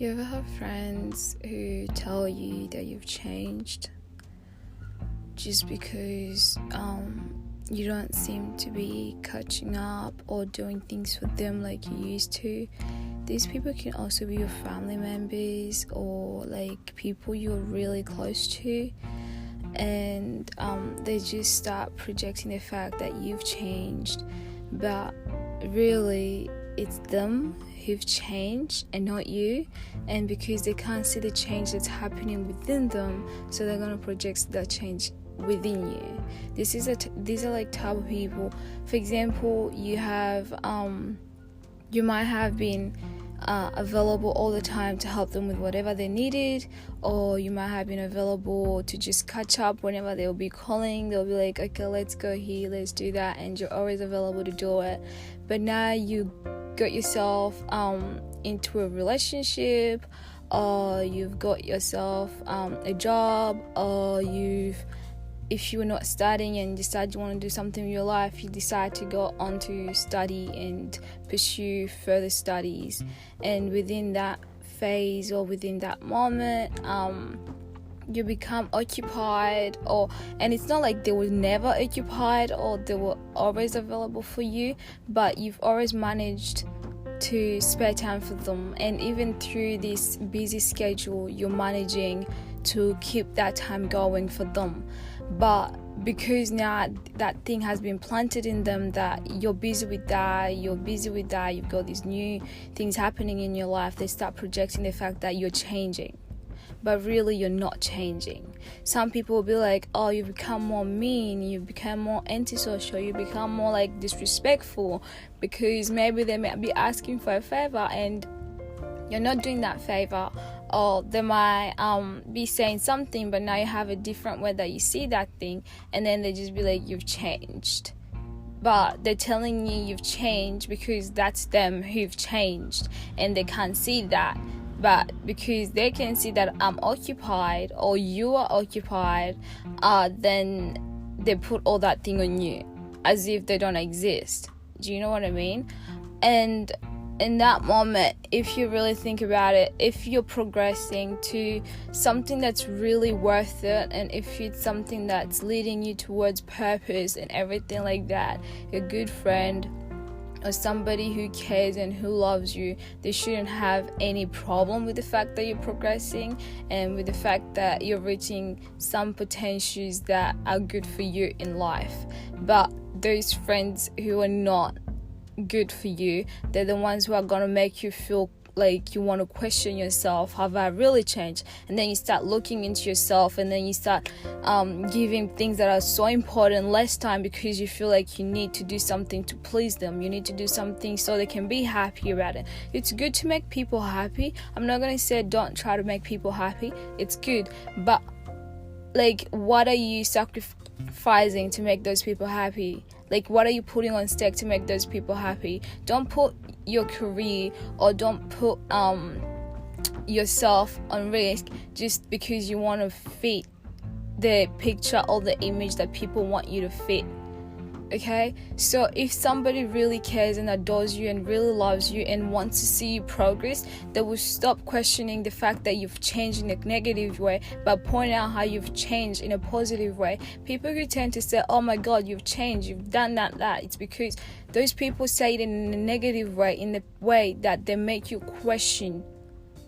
You ever have friends who tell you that you've changed just because you don't seem to be catching up or doing things for them like you used to? These people can also be your family members or like people you're really close to, and they just start projecting the fact that you've changed, but really it's them who've changed and not you. And because they can't see the change that's happening within them, so they're going to project that change within you. These are like type of people. For example, you might have been available all the time to help them with whatever they needed, or you might have been available to just catch up whenever they'll be calling. They'll be like, okay, let's go here, let's do that, and you're always available to do it. But now you got yourself into a relationship, or you've got yourself a job, or if you were not studying and decide you want to do something in your life, you decide to go on to study and pursue further studies. And within that phase or within that moment, you become occupied, and it's not like they were never occupied or they were always available for you, but you've always managed to spare time for them. And even through this busy schedule, you're managing to keep that time going for them. But because now that thing has been planted in them that you're busy with that, you've got these new things happening in your life, they start projecting the fact that you're changing. But really, you're not changing. Some people will be like, oh, you become more mean, you become more antisocial, you become more like disrespectful, because maybe they might be asking for a favor and you're not doing that favor. Or they might be saying something, but now you have a different way that you see that thing, and then they just be like, you've changed. But they're telling you you've changed because that's them who've changed, and they can't see that. But because they can see that I'm occupied or you are occupied, then they put all that thing on you as if they don't exist. Do you know what I mean? And in that moment, if you really think about it, if you're progressing to something that's really worth it, and if it's something that's leading you towards purpose and everything like that, a good friend or somebody who cares and who loves you, they shouldn't have any problem with the fact that you're progressing and with the fact that you're reaching some potentials that are good for you in life. But those friends who are not good for you, they're the ones who are going to make you feel like you want to question yourself. Have I really changed? And then you start looking into yourself, and then you start giving things that are so important less time because you feel like you need to do something to please them. You need to do something so they can be happy about it. It's good to make people happy. I'm not going to say don't try to make people happy. It's good. But like, what are you sacrificing to make those people happy? Like, what are you putting on stake to make those people happy? Don't put your career or don't put yourself on risk just because you want to fit the picture or the image that people want you to fit. Okay? So if somebody really cares and adores you and really loves you and wants to see you progress, they will stop questioning the fact that you've changed in a negative way, but point out how you've changed in a positive way. People who tend to say, oh my God, you've changed, you've done that, it's because those people say it in a negative way, in the way that they make you question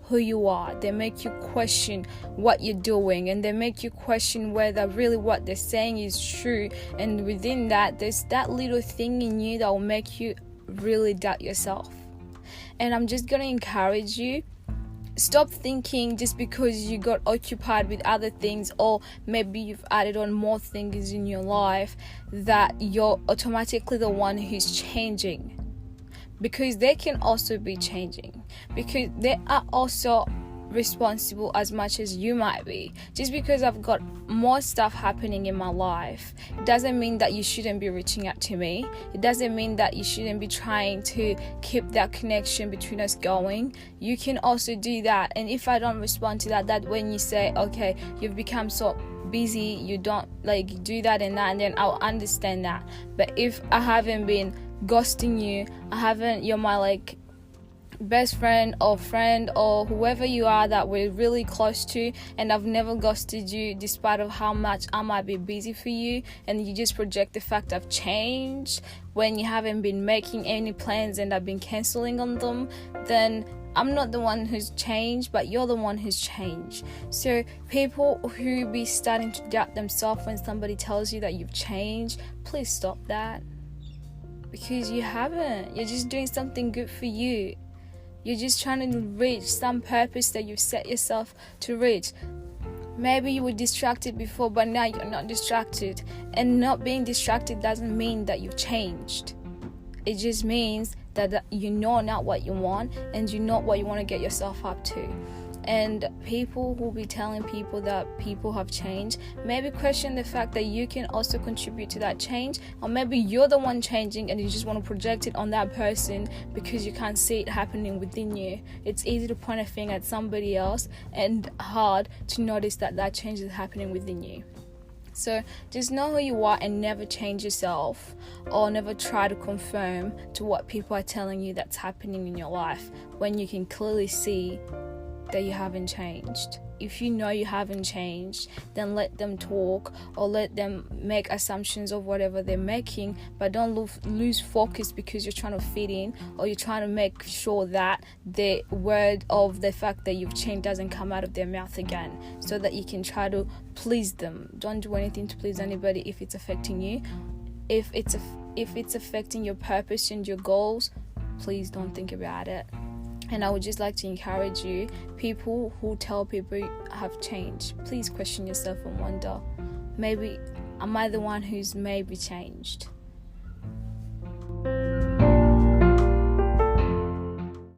who you are. They make you question what you're doing, and they make you question whether really what they're saying is true. And within that, there's that little thing in you that will make you really doubt yourself. And I'm just going to encourage you, stop thinking just because you got occupied with other things, or maybe you've added on more things in your life, that you're automatically the one who's changing. Because they can also be changing, because they are also responsible as much as you might be. Just because I've got more stuff happening in my life, it doesn't mean that you shouldn't be reaching out to me. It doesn't mean that you shouldn't be trying to keep that connection between us going. You can also do that. And if I don't respond to that when you say, okay, you've become so busy, you don't like do that and that, and then I'll understand that. But if I haven't been ghosting you, you're my like best friend or whoever you are that we're really close to, and I've never ghosted you despite of how much I might be busy for you, and you just project the fact I've changed when you haven't been making any plans and I've been cancelling on them, then I'm not the one who's changed, but you're the one who's changed. So people who be starting to doubt themselves when somebody tells you that you've changed, please stop that. Because you haven't. You're just doing something good for you. You're just trying to reach some purpose that you've set yourself to reach. Maybe you were distracted before, but now you're not distracted. And not being distracted doesn't mean that you've changed. It just means that you know not what you want, and you know what you want to get yourself up to. And people who be telling people that people have changed, maybe question the fact that you can also contribute to that change, or maybe you're the one changing and you just want to project it on that person because you can't see it happening within you. It's easy to point a finger at somebody else and hard to notice that change is happening within you. So just know who you are and never change yourself, or never try to confirm to what people are telling you that's happening in your life when you can clearly see that you haven't changed. If you know you haven't changed, then let them talk or let them make assumptions of whatever they're making, but don't lose focus because you're trying to fit in, or you're trying to make sure that the word of the fact that you've changed doesn't come out of their mouth again, so that you can try to please them. Don't do anything to please anybody if it's affecting you. If it's affecting your purpose and your goals, please don't think about it. And I would just like to encourage you, people who tell people have changed, please question yourself and wonder, maybe am I the one who's maybe changed?